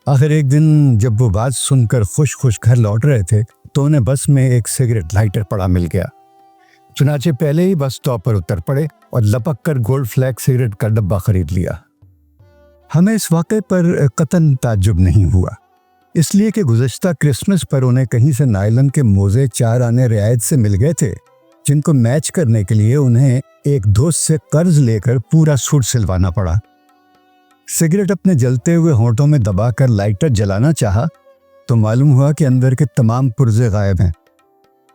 آخر ایک دن جب وہ بات سن کر خوش خوش گھر لوٹ رہے تھے تو انہیں بس میں ایک سگریٹ لائٹر پڑا مل گیا۔ چنانچہ پہلے ہی بس اسٹاپ پر اتر پڑے اور لپک کر گولڈ فلیگ سگریٹ کا ڈبہ خرید لیا۔ ہمیں اس واقعے پر قطعاً تعجب نہیں ہوا، اس لیے کہ گزشتہ کرسمس پر انہیں کہیں سے نائلن کے موزے 4 آنے رعایت سے مل گئے تھے، جن کو میچ کرنے کے لیے انہیں ایک دوست سے قرض لے کر پورا سوٹ سلوانا پڑا۔ سگریٹ اپنے جلتے ہوئے ہونٹوں میں دبا کر لائٹر جلانا چاہا تو معلوم ہوا کہ اندر کے تمام پرزے غائب ہیں۔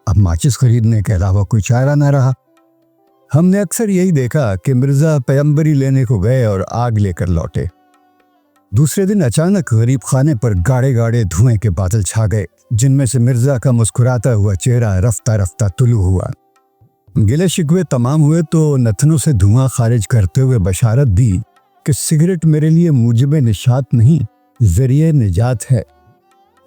اب ماچس خریدنے کے علاوہ کوئی چارہ نہ رہا۔ ہم نے اکثر یہی دیکھا کہ مرزا پیمبری لینے کو گئے اور آگ لے کر لوٹے۔ دوسرے دن اچانک غریب خانے پر گاڑے گاڑے دھوئیں کے بادل چھا گئے، جن میں سے مرزا کا مسکراتا ہوا چہرہ رفتہ رفتہ طلوع ہوا۔ گلے شکوے تمام ہوئے تو نتنوں سے دھواں خارج کرتے ہوئے بشارت دی کہ سگریٹ میرے لیے موجب نشاط نہیں، ذریعہ نجات ہے۔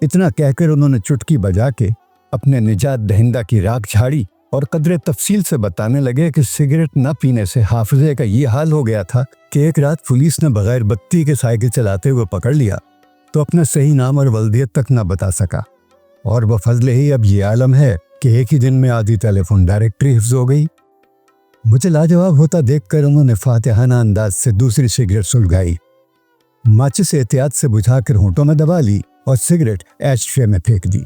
اتنا کہہ کر انہوں نے چٹکی بجا کے اپنے نجات دہندہ کی راکھ جھاڑی اور قدرے تفصیل سے بتانے لگے کہ سگریٹ نہ پینے سے حافظے کا یہ حال ہو گیا تھا کہ ایک رات پولیس نے بغیر بتی کے سائیکل چلاتے ہوئے پکڑ لیا تو اپنا صحیح نام اور ولدیت تک نہ بتا سکا، اور بفضل ہی اب یہ عالم ہے کہ ایک ہی دن میں آدھی ٹیلی فون ڈائریکٹری حفظ ہو گئی۔ مجھے لاجواب ہوتا دیکھ کر انہوں نے فاتحانہ انداز سے دوسری سگریٹ سلگائی، ماچس احتیاط سے بجھا کر ہونٹوں میں دبا لی اور سگریٹ ایش ٹرے میں پھینک دی۔